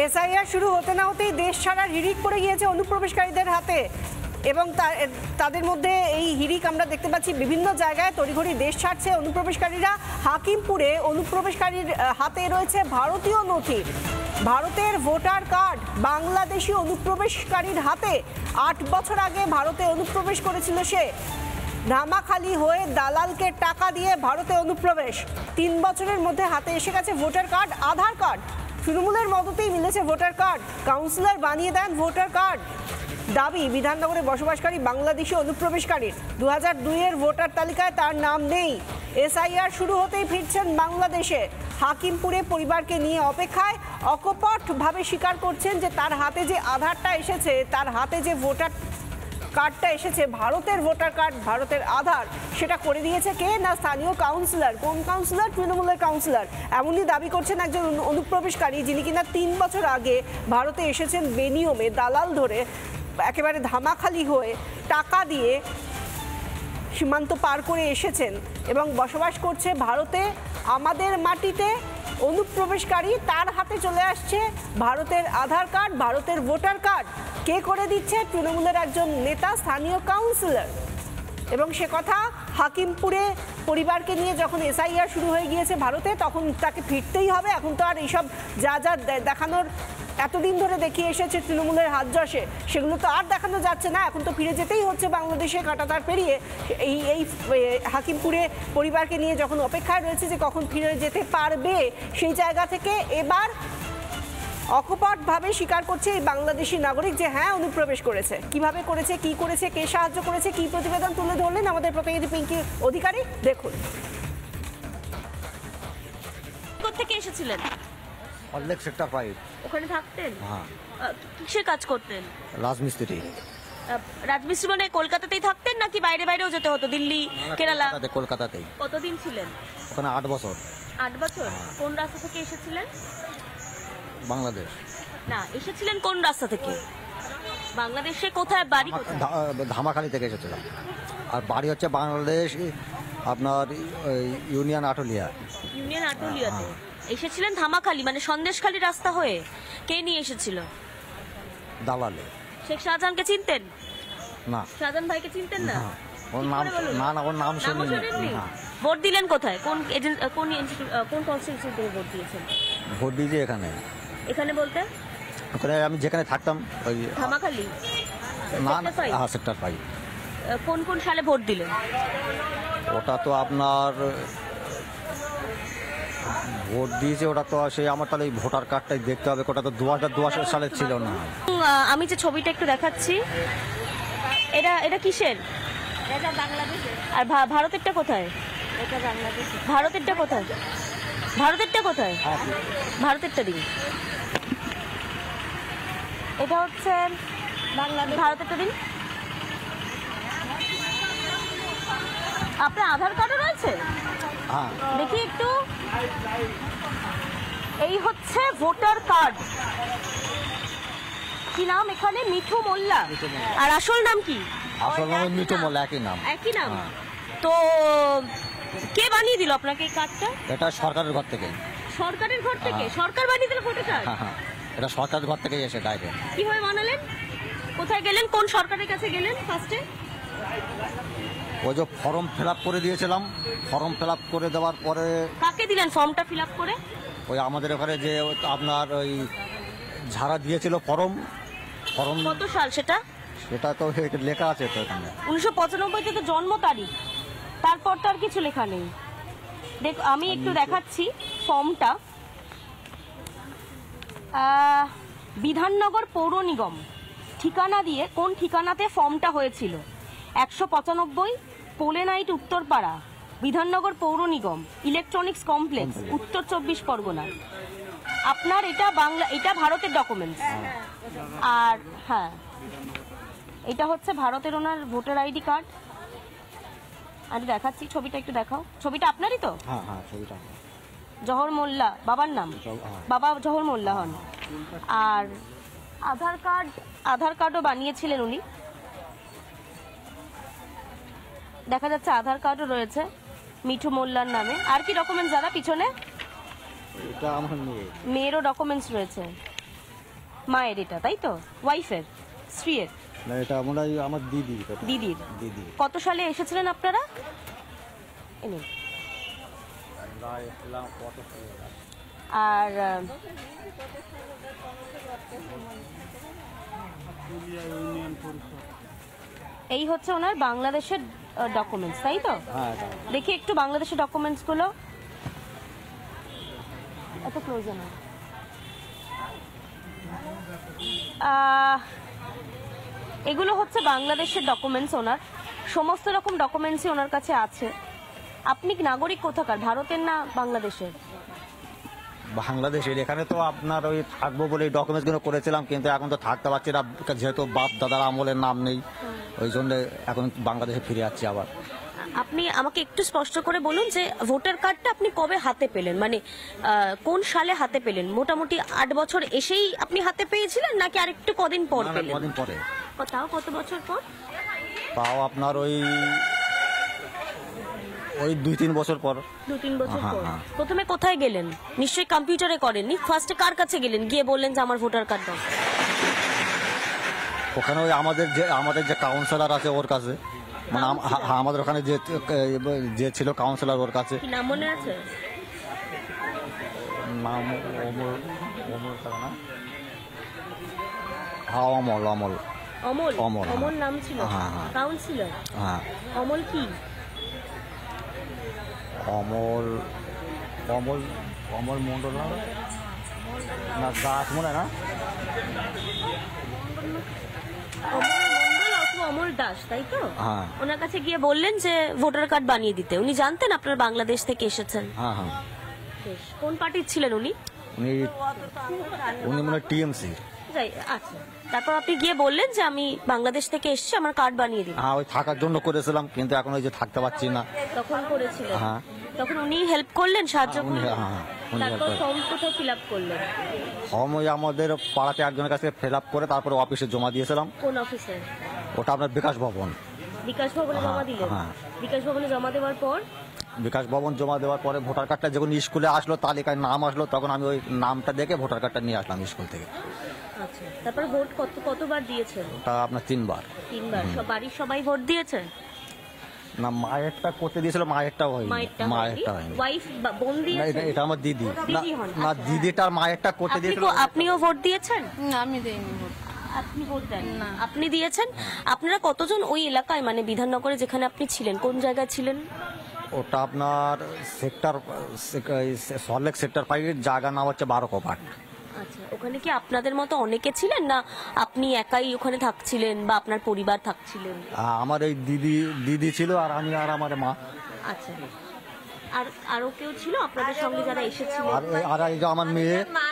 SIR শুরু হতে না হতেই দেশ ছাড়ার হিড়িক পড়ে গিয়েছে অনুপ্রবেশকারীদের হাতে এবং তাদের মধ্যে এই হিড়িক আমরা দেখতে পাচ্ছি বিভিন্ন জায়গায় তড়িঘড়ি দেশ ছাড়ছে অনুপ্রবেশকারীরা। হাকিমপুরে অনুপ্রবেশকারীর হাতে রয়েছে ভারতীয় নথি, ভারতের ভোটার কার্ড বাংলাদেশি অনুপ্রবেশকারীর হাতে। ৮ বছর আগে ভারতে অনুপ্রবেশ করেছিল সে। ধামাখালি হয়ে দালালকে টাকা দিয়ে ভারতে অনুপ্রবেশ। ৩ বছরের মধ্যে হাতে এসে গেছে ভোটার কার্ড, আধার কার্ড। তৃণমূলের মদতেই মিলেছে ভোটার কার্ড, কাউন্সিলর বানিয়ে দেন ভোটার কার্ড। দাবি বিধাননগরে বসবাসকারী বাংলাদেশি অনুপ্রবেশকারীর 2002-এর ভোটার তালিকায় তার নাম নেই। এসআইআর শুরু হতেই ফিরছেন বাংলাদেশে। হাকিমপুরে পরিবারকে নিয়ে অপেক্ষায়। অকপটভাবে স্বীকার করছেন যে তার হাতে যে আধারটা এসেছে, তার হাতে যে ভোটার কার্ডটা এসেছে, ভারতের ভোটার কার্ড, ভারতের আধার, সেটা করে দিয়েছে কে না স্থানীয় কাউন্সিলর। কোন কাউন্সিলর? তৃণমূলের কাউন্সিলর। এমনই দাবি করছেন একজন অনুপ্রবেশকারী যিনি কিনা 3 বছর আগে ভারতে এসেছেন বেনিয়মে, দালাল ধরে একেবারে ধামাখালি হয়ে টাকা দিয়ে সীমান্ত পার করে এসেছেন এবং বসবাস করছে ভারতে। আমাদের মাটিতে অনুপ্রবেশকারী, তার হাতে চলে আসছে ভারতের আধার কার্ড, ভারতের ভোটার কার্ড। কে করে দিচ্ছে? তৃণমূলের একজন নেতা, স্থানীয় কাউন্সিলর। এবং সে কথা হাকিমপুরে পরিবারকে নিয়ে যখন এসআইআর শুরু হয়ে গিয়েছে ভারতে, তখন তাকে ফিরতেই হবে। এখন তো আর এইসব যা যা দেখানোর এতদিন ধরে দেখিয়ে এসেছে তৃণমূলের হাত যশে, সেগুলো তো আর দেখানো যাচ্ছে না। এখন তো ফিরে যেতেই হচ্ছে বাংলাদেশে কাঁটাতার পেরিয়ে। এই হাকিমপুরে পরিবারকে নিয়ে যখন অপেক্ষায় রয়েছে যে কখন ফিরে যেতে পারবে, সেই জায়গা থেকে এবার অকপটভাবে স্বীকার করছে এই বাংলাদেশি নাগরিক যে হ্যাঁ অনুপ্রবেশ করেছে। কিভাবে করেছে, কি করেছে, কে সাহায্য করেছে, কি প্রতিবেদন তুলে ধরলেন আমাদের প্রতিনিধি পিঙ্কি অধিকারী, দেখুন। কোত্থেকে এসেছিলেন? অল্লেক সেক্টর 5। ওখানে থাকতেন? হ্যাঁ। কিসের কাজ করতেন? রাজমিস্ত্রি। রাজমিস্ত্রি মানে কলকাতাতেই থাকতেন নাকি বাইরে বাইরেও যেতে হতো? দিল্লি, কেরালা? কলকাতাতেই। কতদিন ছিলেন ওখানে? 8 বছর। 8 বছর। কোন রাস্তা থেকে এসেছিলেন? বাংলাদেশ। না, এসেছিলেন কোন রাস্তা থেকে? বাংলাদেশে কোথায় বাড়ি? ধামাখালি থেকে এসেছিলাম। আর বাড়ি হচ্ছে বাংলাদেশ, আপনার ইউনিয়ন আটলিয়া। ইউনিয়ন আটলিয়াতে এসেছিলেন ধামাখালি মানে সন্দেশখালি রাস্তা হয়ে। কে নিয়ে এসেছিল? দালালে। শেখ শাহজাহানকে চিনতেন? না। শাহজাহান ভাইকে চিনতেন না? ওর নাম না, ওর নাম শুনিনি। ভোট দিলেন কোথায়? কোন এজেন্ট, কোন কনস্টিটিউশন থেকে ভোট দিয়েছেন? ভোট দিয়েছি এখানে। এখানে বলতে ওখানে আমি যেখানে থাকতাম ওই ধামাখালি। না, হ্যাঁ সেক্টর 5। কোন কোন সালে ভোট দিলেন? ওটা তো আপনার ভোট দিয়েছে, ওটা তো সেই আমার তাহলে ভোটার কার্ডটাই দেখতে হবে। ওটা তো 2002 সালে ছিল না। আমি যে ছবিটা একটু দেখাচ্ছি, এটা কিসের? এটা বাংলাদেশের। আর ভারতেরটা কোথায়? এটা বাংলাদেশ। ভারতেরটা কোথায়? ভারতেরটা কোথায়? ভারতেরটা দিন। এটা হচ্ছে বাংলাদেশ। ভারতেরটা দিন। আপনার আধার কার্ডও রয়েছে? হ্যাঁ, দেখি একটু। এই হচ্ছে ভোটার কার্ড। কি নাম এখানে? মিঠু মোল্লা। আর আসল নাম কি? আসল নাম মিঠু মোল্লা। একই নাম। একই নাম। তো কে বানিয়ে দিল আপনাকে এই কার্ডটা? এটা সরকারের ঘর থেকে। সরকারের ঘর থেকে? সরকার বানিয়ে দিল ভোটার কার্ড? হ্যাঁ, এটা সরকারের ঘর থেকে এসে ডাইরেক্ট। কিভাবে বানালেন? কোথায় গেলেন? কোন সরকারের কাছে গেলেন ফার্স্টে? ওই যে ফর্ম ফিল আপ করে দিয়েছিলাম। ফর্ম ফিল আপ করে দেওয়ার পরে কাকে দিলেন ফর্মটা ফিল আপ করে? ওই আমাদের ওখানে যে আপনার ওই ঝাড়া দিয়েছিল ফর্ম। কত সাল সেটা? সেটা তো লেখা আছে তো এখানে। 1995 থেকে জন্ম তারিখ। তারপর তো আর কিছু লেখা নেই। দেখ, আমি একটু দেখাচ্ছি ফর্মটা। বিধাননগর পৌর নিগম ঠিকানা দিয়ে, কোন ঠিকানাতে ফর্মটা হয়েছিল? 195 পোলেনাইট উত্তরপাড়া, বিধাননগর পৌর নিগম, ইলেকট্রনিক্স কমপ্লেক্স, উত্তর 24 পরগনা। আপনার এটা ভারতের ডকুমেন্টস। আর হ্যাঁ, এটা হচ্ছে ভারতের ওনার ভোটার আইডি কার্ড। আমি দেখাচ্ছি ছবিটা, একটু দেখাও। ছবিটা আপনারই তো? হ্যাঁ হ্যাঁ, ছবিটা। জহর মোল্লা বাবার নাম? বাবা জহর মোল্লা হন। আর আধার কার্ডও বানিয়েছিলেন উনি। দেখা যাচ্ছে আধার কার্ডও রয়েছে মিঠু মোল্লার নামে। আর কি ডকুমেন্টস দাদা পিছনে? এটা আমার মেয়েরও ডকুমেন্টস রয়েছে। মায়ের এটা, তাই তো? ওয়াইফের, স্ত্রীর, না এটা মনে হয় আমার দিদি। দিদির। দিদি। কত সালে এসেছিলেন আপনারা? এই নিন। আর এই হচ্ছে ওনার বাংলাদেশের ডকুমেন্টস, তাই তো? হ্যাঁ দেখি একটু বাংলাদেশের ডকুমেন্টস গুলো। এত ক্লোজ না। এগুলো হচ্ছে বাংলাদেশের ডকুমেন্টস, ওনার সমস্ত রকম ডকুমেন্টসই ওনার কাছে আছে। আপনি নাগরিক কোথাকার, ভারতের না বাংলাদেশের? বাংলাদেশের। এখানে তো আপনার ওই থাকবো বলে ডকুমেন্টস গুলো করেছিলাম, কিন্তু এখন তো থাকতে পারছি না, যেহেতু বাপ দাদার আমলের নাম নেই, ওই জন্য এখন বাংলাদেশে ফিরে যাচ্ছি আবার। আপনি আমাকে একটু স্পষ্ট করে বলুন যে ভোটার কার্ডটা আপনি কবে হাতে পেলেন, মানে কোন সালে হাতে পেলেন? মোটামুটি 8 বছর এসেই আপনি হাতে পেয়েছিলেন নাকি আরেকটু কদিন পর না, না, পেলেন? কদিন পরে। তাও কত বছর পর? তাও আপনার ওই 2-3 বছর পর। 2-3 বছর হ্যাঁ, পর। হ্যাঁ। প্রথমে কোথায় গেলেন? নিশ্চয়ই কম্পিউটারে করেননি, ফার্স্টে কার কাছে গেলেন গিয়ে বললেন যে আমার ভোটার কার্ড দাও? ওখানে ওই আমাদের যে কাউন্সিলর আছে ওর কাছে, মানে আমাদের ওখানে যে ছিল কাউন্সিলর ওর কাছে। কি নাম মনে আছে? নাম অমল থাকে না? হ্যাঁ অমল। অমল। অমল, হ্যাঁ। অমল নাম ছিল হ্যাঁ, হ্যাঁ। কাউন্সিলর। হ্যাঁ অমল কি? অমল মন্ডল না দাস মনে হয় না? অমল মণ্ডল অথবা অমল দাস, তাই তো? হ্যাঁ। ওনার কাছে গিয়ে বললেন যে ভোটার কার্ড বানিয়ে দিতে। উনি জানতেন আপনারা বাংলাদেশ থেকে এসেছেন? হ্যাঁ হ্যাঁ। বেশ। কোন পার্টির ছিলেন উনি? উনি মনে টিএমসি। আচ্ছা, তারপর আপনি গিয়ে বললেন যে আমি বাংলাদেশ থেকে এসেছি, আমার কার্ড বানিয়ে দিন। হ্যাঁ ওই থাকার জন্য করেছিলাম, কিন্তু এখন ওই যে থাকতে পারছি না। তখন করেছিলেন? হ্যাঁ। তখন উনি হেল্প করলেন, সাহায্য উনি, করলেন? হ্যাঁ, উনি help তারপর করলেন। ফর্ম কোথায় ফিল আপ করলেন? ওই আমাদের পাড়াতে একজনের কাছে ফিল আপ করে তারপরে অফিসে জমা দিয়েছিলাম। কোন অফিসে? ওটা আপনার বিকাশ ভবন। বিকাশ ভবনে জমা দিলেন? হ্যাঁ। বিকাশ ভবনে জমা দেওয়ার পর? বিকাশ ভবন জমা দেওয়ার পরে ভোটার কার্ডটা যখন স্কুলে আসলো, তালিকায় নাম আসলো, তখন আমি ওই নামটা দেখে ভোটার কার্ডটা নিয়ে আসলাম স্কুল থেকে। আচ্ছা, তারপর ভোট কতবার দিয়েছেন? ওটা আপনার 3 বার। 3 বার। বাড়ির সবাই ভোট দিয়েছে? না মায়েরটা করতে দিয়েছিল, মায়েরটা হয়নি। মায়েরটা হয়নি। ওয়াইফ বোন না, দিয়েছে? এটা আমার দিদি। দিদি হন। না দিদিটার মায়েরটা করতে দিয়েছিল। আপনিও ভোট দিয়েছেন? না আমি দেইনি ভোট। আপনি ভোট দেন না? আপনি দিয়েছেন? আপনারা কতজন ওই এলাকায়, মানে বিধাননগরে যেখানে আপনি ছিলেন, কোন জায়গায় ছিলেন? ওটা আপনার সল্টলেক সেক্টর 5 জায়গা নাম হচ্ছে 12 কপাট। আচ্ছা, ওখানে কি আপনাদের মতো অনেকে ছিলেন না আপনি একাই ওখানে থাকছিলেন বা আপনার পরিবার থাকছিলেন? আমার এই দিদি ছিল, আর আমি আর আমার মা। আচ্ছা, আর আরো কেউ ছিল আপনাদের সঙ্গে যারা এসেছিলেন? আর এই যে আমার মেয়ে। না,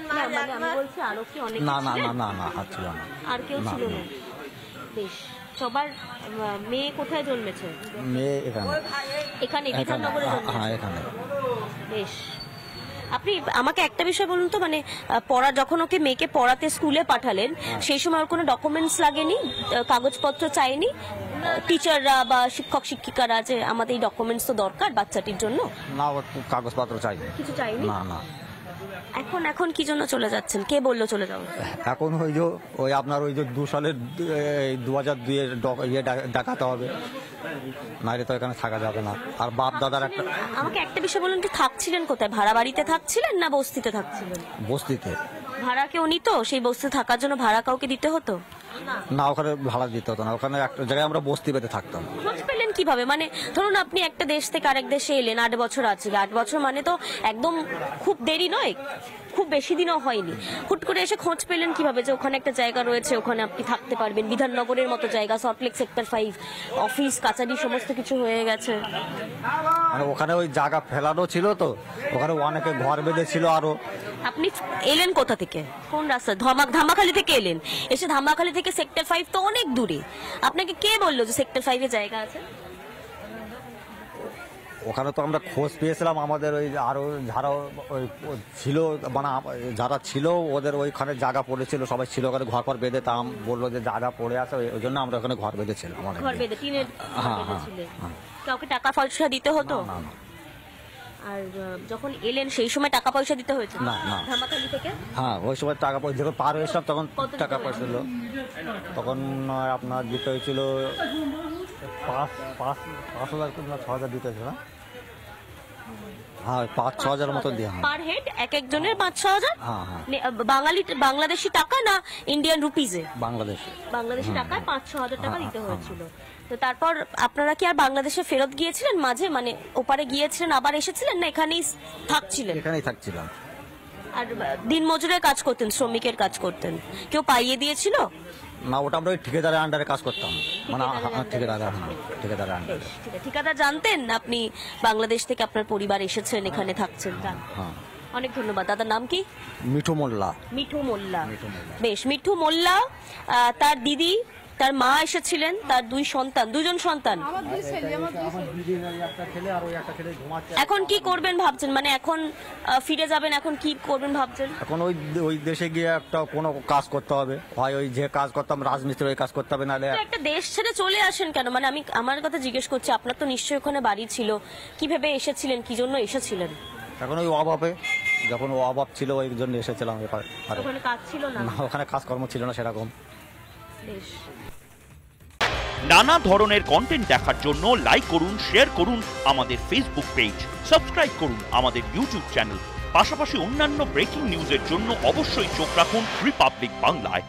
মানে আমি বলছি আরো কি অনেকে না না ছিলেন? না না আর ছিল না। আর কেউ না, ছিল না। না? বেশ। সবার মেয়ে কোথায় জন্মেছে? মেয়ে এখানে। এখানে এখানে, বিধাননগরে হ্যাঁ জন্মেছে? এখানে। বেশ। আপনি আমাকে একটা বিষয় বলুন তো, মানে পড়া যখন ওকে মেয়েকে পড়াতে স্কুলে পাঠালেন, সেই সময় ওর কোনো ডকুমেন্টস লাগেনি, কাগজপত্র চাইনি? টিচাররা বা শিক্ষক শিক্ষিকারা যে আমাদের এই ডকুমেন্টস তো দরকার বাচ্চাটির জন্য, না ওর কাগজপত্র চাই কিছু চাইনি? না না। এখন কি জন্য চলে যাচ্ছেন? কে বললো চলে যাও? এখন ওই আপনার ওই যে 2 সালের 2002 এর দেখাতে হবে, নাইলে তো এখানে থাকা যাবে না। আর বাপ দাদার একটা। আমাকে একটা বিষয় বলুন, কি থাকছিলেন কোথায়? ভাড়া বাড়িতে থাকছিলেন না বস্তিতে থাকছিলেন? বস্তিতে। ভাড়া কেউ নিত? সেই বস্তিতে থাকার জন্য ভাড়া কাউকে দিতে হতো? না ওখানে ভাড়া দিতে হতো না, ওখানে একটা জায়গায় আমরা বস্তি পেতে থাকতাম। খোঁজ পেলেন কিভাবে? মানে ধরুন আপনি একটা দেশ থেকে আরেক দেশে এলেন, 8 বছর আছে, 8 বছর মানে তো একদম খুব দেরি নয়, খুব বেশি দিনও হয়নি। হুট করে এসে খোঁজ পেলেন কিভাবে যে ওখানে একটা জায়গা রয়েছে, ওখানে আপনি থাকতে পারবেন? বিধাননগরের মতো জায়গা, সল্টলেক সেক্টর 5, অফিস কাছারি সমস্ত কিছু হয়ে গেছে। মানে ওখানে ওই জায়গা ফেলানো ছিল, তো ওখানে অনেকে ঘর বেঁধে ছিল আরো। আপনি এলেন কোথা থেকে? কোন রাস্তা? ধামাখালি থেকে এলেন? এসে ধামাখালি থেকে সেক্টর 5 তো অনেক দূরে। আপনাকে কে বললো যে সেক্টর 5 এ জায়গা আছে? ওখানে তো আমরা খোঁজ পেয়েছিলাম, আমাদের ওই আরো যারা ওই ছিল, মানে যারা ছিল ওদের ওইখানে জায়গা পড়েছিল, সবাই ছিল ওখানে ঘর পর বেঁধে, তাম বললো যে জায়গা পড়ে আছে, ওই জন্য আমরা ওখানে ঘর বেঁধেছিলাম। ঘর বেঁধে টিনের ঘর হ্যাঁ, বেঁধেছিলেন? হ্যাঁ। কাউকে টাকা পয়সা দিতে হতো? না না। আর যখন এলেন সেই সময় টাকা পয়সা দিতে হয়েছে না, না। ধামাখালি থেকে? হ্যাঁ, ওই সময় টাকা পয়সা যখন পার হয়েছিলাম তখন কত দিতে টাকা পয়সা ছিল, তখন আপনার দিতে হয়েছিল 5,000 না 6,000 দিতে হয়েছিল না? হ্যাঁ, 5-6 মতো দিয়ে। হ্যাঁ পার হেড এক একজনের 5-6 হ্যাঁ হ্যাঁ বাংলাদেশি টাকা না ইন্ডিয়ান রুপিজে? বাংলাদেশে। বাংলাদেশি টাকায় 5-6 টাকা দিতে হয়েছিল। তো তারপর আপনারা কি আর বাংলাদেশে ফেরত গিয়েছিলেন মাঝে, মানে ওপারে গিয়েছিলেন আবার এসেছিলেন, না এখানেই থাকছিলেন? এখানেই থাকছিলাম। আর দিন মজুরের কাজ করতেন, শ্রমিকের কাজ করতেন, কেউ পাইয়ে দিয়েছিল? না, ওটা আমরা ওই ঠিকাদারের আন্ডারে কাজ করতাম, মানে ঠিকাদারের আন্ডারে। বেশ, ঠিক আছে। ঠিকাদার জানতেন আপনি বাংলাদেশ থেকে আপনার পরিবার এসেছেন, এখানে থাকছেন? হ্যাঁ। অনেক ধন্যবাদ। দাদার নাম কি? মিঠু মোল্লা। মিঠু মোল্লা। বেশ, মিঠু মোল্লা, তার দিদি, তার মা এসেছিলেন, তার দুজন সন্তান। এখন কি করবেন ভাবছেন, মানে এখন ফিরে যাবেন, এখন কি করবেন ভাবছেন? এখন ওই দেশে গিয়ে একটা কোনো কাজ করতে হবে, হয় ওই যে কাজ করতাম রাজমিস্ত্রি ওই কাজ করতে হবে, নাহলে তো একটা দেশ ছেড়ে চলে আসেন কেন? মানে আমি আমার কথা জিজ্ঞেস করছি, আপনার তো নিশ্চয়ই ওখানে বাড়ি ছিল, কিভাবে এসেছিলেন, কি জন্য এসেছিলেন? এখন ওই অভাবে, যখন ও অভাব ছিল ওই জন্য এসেছিলাম। ওখানে কাজ ছিল না? না, ওখানে কাজকর্ম ছিল না সেরকম। বেশ। নানা ধরনের কন্টেন্ট দেখার জন্য লাইক করুন, শেয়ার করুন আমাদের ফেসবুক পেজ, সাবস্ক্রাইব করুন আমাদের ইউটিউব চ্যানেল। পাশাপাশি অন্যান্য ব্রেকিং নিউজের জন্য অবশ্যই চোখ রাখুন রিপাবলিক বাংলায়।